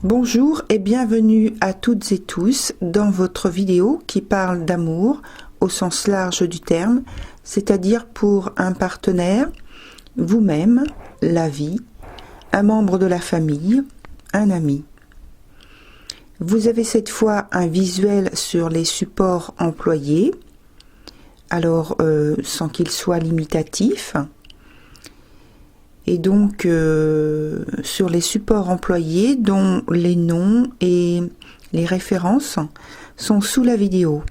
Bonjour et bienvenue à toutes et tous dans votre vidéo qui parle d'amour au sens large du terme, c'est-à-dire pour un partenaire, vous-même, la vie, un membre de la famille, un ami. Vous avez cette fois un visuel sur les supports employés, alors sans qu'il soit limitatif. Et donc sur les supports employés dont les noms et les références sont sous la vidéo.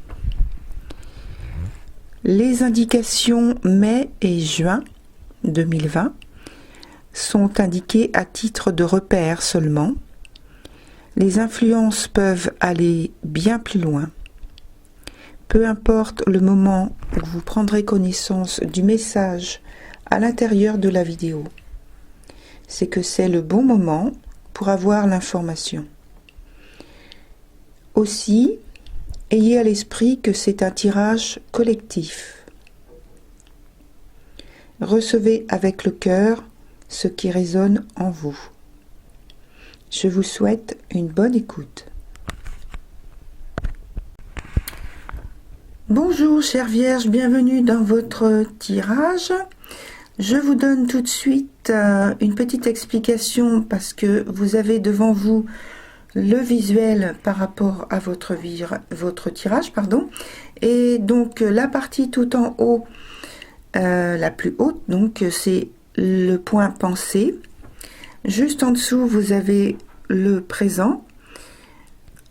Les indications mai et juin 2020 sont indiquées à titre de repère seulement. Les influences peuvent aller bien plus loin. Peu importe le moment où vous prendrez connaissance du message à l'intérieur de la vidéo, c'est que c'est le bon moment pour avoir l'information. Aussi, ayez à l'esprit que c'est un tirage collectif. Recevez avec le cœur ce qui résonne en vous. Je vous souhaite une bonne écoute. Bonjour chère Vierge, bienvenue dans votre tirage. Je vous donne tout de suite une petite explication parce que vous avez devant vous le visuel par rapport à votre tirage. Et donc la partie tout en haut, la plus haute, donc c'est le point pensée. Juste en dessous, vous avez le présent.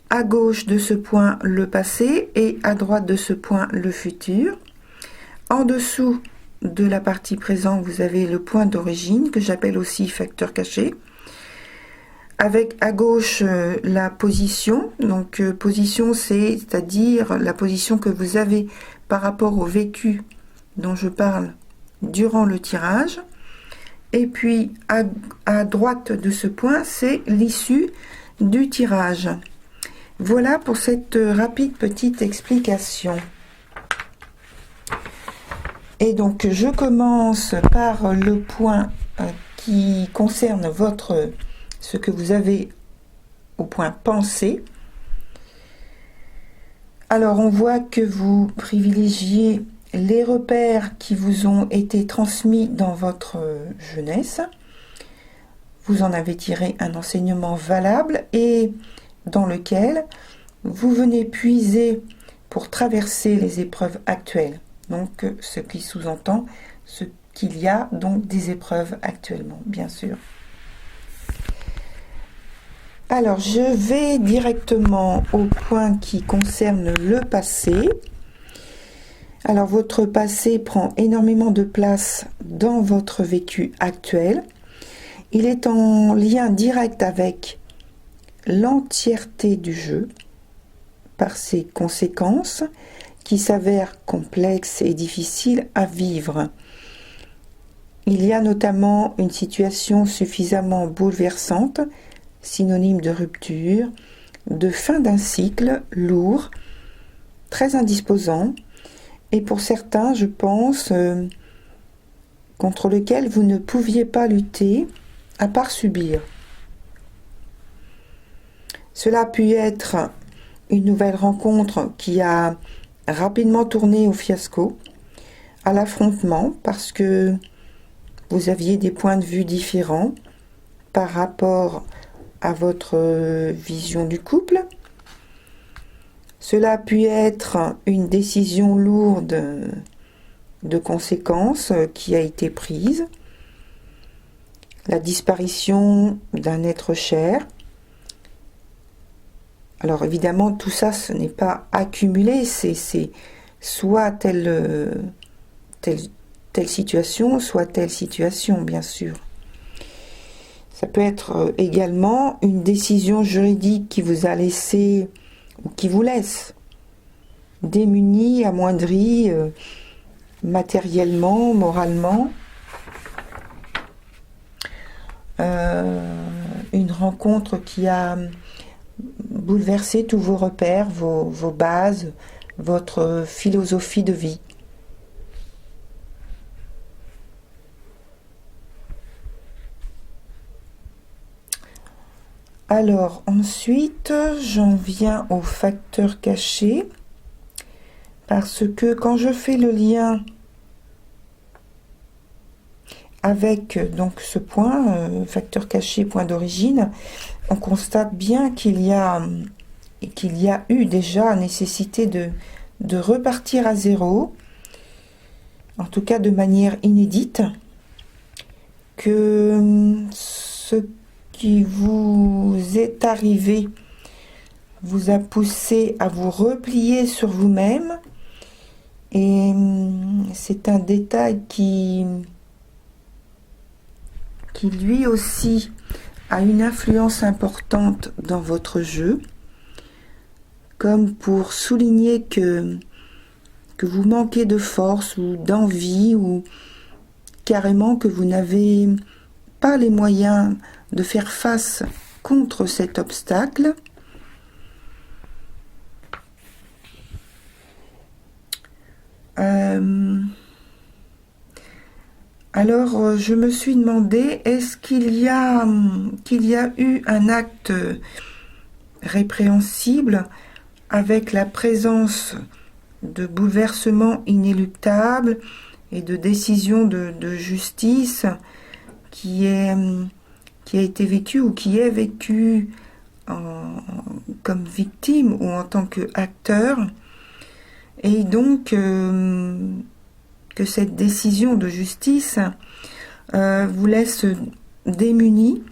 À gauche de ce point, le passé et à droite de ce point, le futur. En dessous de la partie présent, vous avez le point d'origine que j'appelle aussi facteur caché. Avec à gauche la position. Donc position, c'est-à-dire la position que vous avez par rapport au vécu dont je parle durant le tirage. Et puis à droite de ce point, c'est l'issue du tirage. Voilà pour cette rapide petite explication. Et donc je commence par le point qui concerne ce que vous avez au point pensée. Alors on voit que vous privilégiez les repères qui vous ont été transmis dans votre jeunesse. Vous en avez tiré un enseignement valable et dans lequel vous venez puiser pour traverser les épreuves actuelles. Donc, ce qui sous-entend qu'il y a donc des épreuves actuellement, bien sûr. Alors, je vais directement au point qui concerne le passé. Alors, votre passé prend énormément de place dans votre vécu actuel. Il est en lien direct avec l'entièreté du jeu, par ses conséquences, qui s'avère complexe et difficile à vivre. Il y a notamment une situation suffisamment bouleversante, synonyme de rupture, de fin d'un cycle lourd, très indisposant, et pour certains, je pense, contre lequel vous ne pouviez pas lutter, à part subir. Cela a pu être une nouvelle rencontre qui a rapidement tourné au fiasco, à l'affrontement, parce que vous aviez des points de vue différents par rapport à votre vision du couple. Cela a pu être une décision lourde de conséquences qui a été prise, la disparition d'un être cher. Alors évidemment, tout ça, ce n'est pas accumulé, c'est soit telle situation, soit telle situation, bien sûr. Ça peut être également une décision juridique qui vous a laissé, ou qui vous laisse, démuni, amoindri, matériellement, moralement. Une rencontre qui a bouleverser tous vos repères, vos bases, votre philosophie de vie. Alors ensuite, j'en viens au facteur caché, parce que quand je fais le lien avec donc ce point, facteur caché, point d'origine, on constate bien qu'il y a eu déjà nécessité de repartir à zéro, en tout cas de manière inédite, que ce qui vous est arrivé vous a poussé à vous replier sur vous-même, et c'est un détail qui lui aussi a une influence importante dans votre jeu, comme pour souligner que vous manquez de force ou d'envie, ou carrément que vous n'avez pas les moyens de faire face contre cet obstacle. Alors, je me suis demandé, est-ce qu'il y a eu un acte répréhensible avec la présence de bouleversements inéluctables et de décisions de justice qui a été vécu ou qui est vécu comme victime ou en tant qu'acteur, et donc que cette décision de justice vous laisse démunis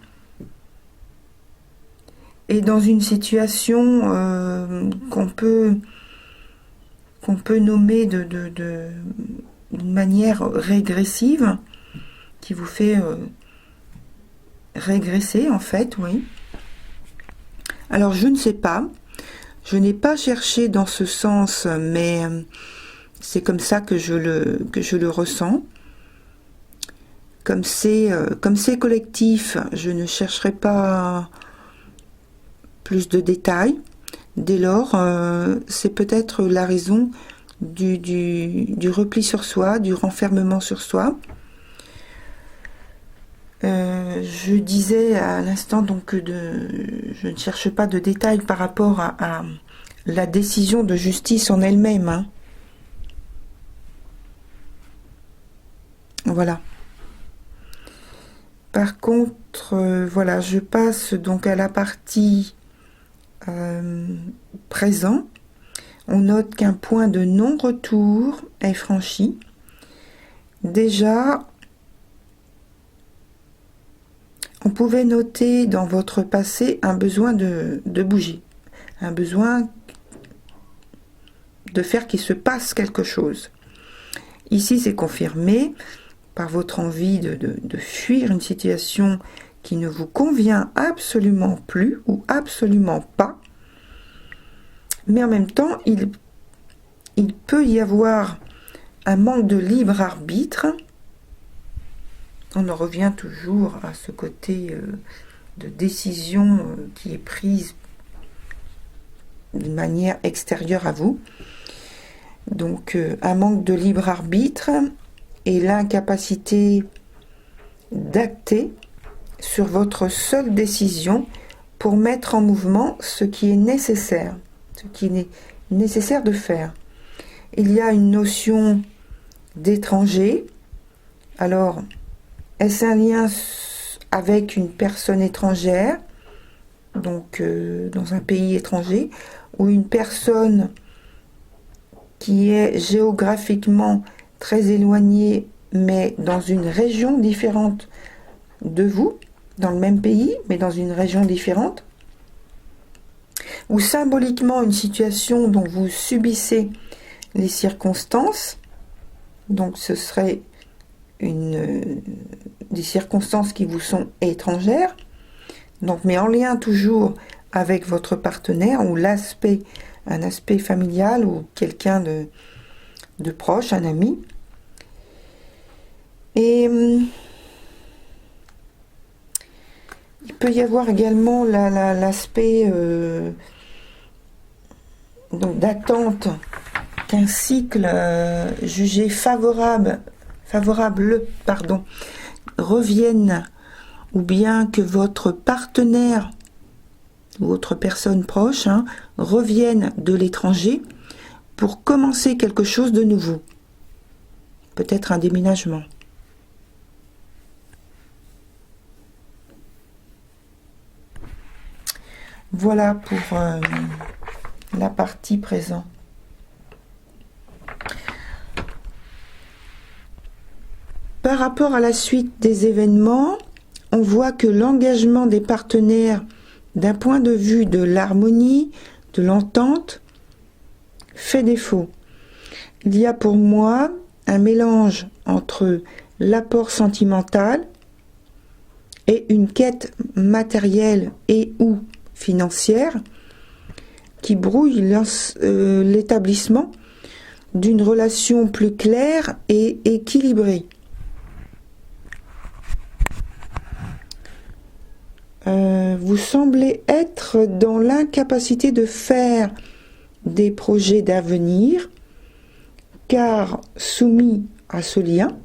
et dans une situation qu'on peut nommer d'une manière régressive, qui vous fait régresser en fait, oui. Alors je ne sais pas, je n'ai pas cherché dans ce sens, mais c'est comme ça que je le ressens. Comme c'est collectif, je ne chercherai pas plus de détails. Dès lors, c'est peut-être la raison du repli sur soi, du renfermement sur soi. Je disais à l'instant donc que je ne cherche pas de détails par rapport à la décision de justice en elle-même, hein. Voilà. Par contre, voilà, je passe donc à la partie présent. On note qu'un point de non-retour est franchi. Déjà, on pouvait noter dans votre passé un besoin de bouger, un besoin de faire qu'il se passe quelque chose. Ici, c'est confirmé par votre envie de fuir une situation qui ne vous convient absolument plus ou absolument pas. Mais en même temps, il peut y avoir un manque de libre arbitre. On en revient toujours à ce côté de décision qui est prise d'une manière extérieure à vous. Donc un manque de libre arbitre et l'incapacité d'acter sur votre seule décision pour mettre en mouvement ce qui est nécessaire de faire. Il y a une notion d'étranger. Alors, est-ce un lien avec une personne étrangère, donc dans un pays étranger, ou une personne qui est géographiquement très éloignée, mais dans une région différente de vous, dans le même pays, mais dans une région différente, ou symboliquement une situation dont vous subissez les circonstances, donc ce serait des circonstances qui vous sont étrangères, donc, mais en lien toujours avec votre partenaire ou un aspect familial ou quelqu'un de proche, un ami. Et il peut y avoir également l'aspect d'attente qu'un cycle jugé favorable revienne, ou bien que votre partenaire ou autres personnes proches reviennent de l'étranger pour commencer quelque chose de nouveau. Peut-être un déménagement. Voilà pour la partie présent. Par rapport à la suite des événements, on voit que l'engagement des partenaires d'un point de vue de l'harmonie, de l'entente, fait défaut. Il y a pour moi un mélange entre l'apport sentimental et une quête matérielle et ou financière qui brouille l'établissement d'une relation plus claire et équilibrée. Vous semblez être dans l'incapacité de faire des projets d'avenir, car soumis à ce lien,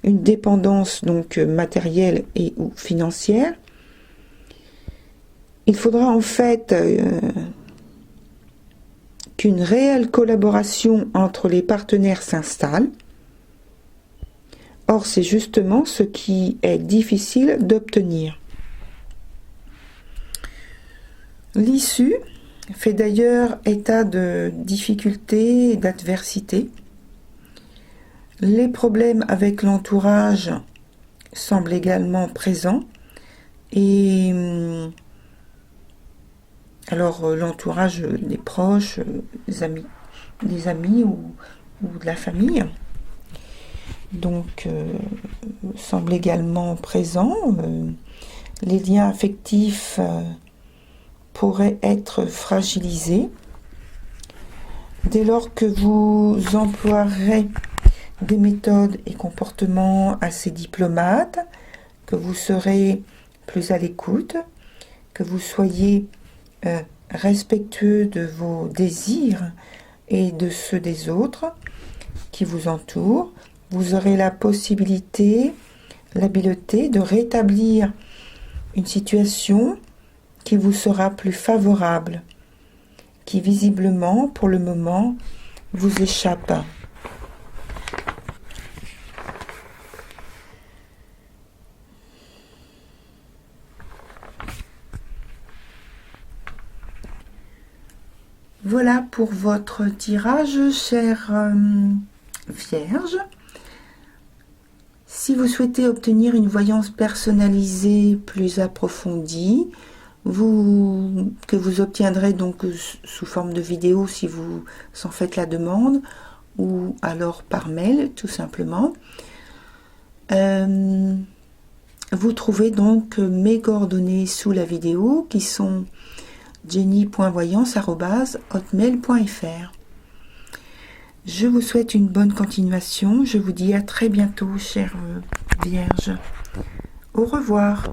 une dépendance donc matérielle et ou financière, il faudra en fait qu'une réelle collaboration entre les partenaires s'installe. Or, c'est justement ce qui est difficile d'obtenir. L'issue fait d'ailleurs état de difficultés et d'adversité. Les problèmes avec l'entourage semblent également présents. Et alors l'entourage des proches, des amis ou de la famille, donc semble également présent. Les liens affectifs pourraient être fragilisés dès lors que vous emploierez des méthodes et comportements assez diplomates, que vous serez plus à l'écoute, que vous soyez respectueux de vos désirs et de ceux des autres qui vous entourent. Vous aurez la possibilité, l'habileté de rétablir une situation qui vous sera plus favorable, qui visiblement, pour le moment, vous échappe. Voilà pour votre tirage, chère Vierge. Si vous souhaitez obtenir une voyance personnalisée plus approfondie, que vous obtiendrez donc sous forme de vidéo si vous en faites la demande, ou alors par mail tout simplement, vous trouvez donc mes coordonnées sous la vidéo qui sont jenny.voyance@hotmail.fr. Je vous souhaite une bonne continuation. Je vous dis à très bientôt, chère Vierge. Au revoir.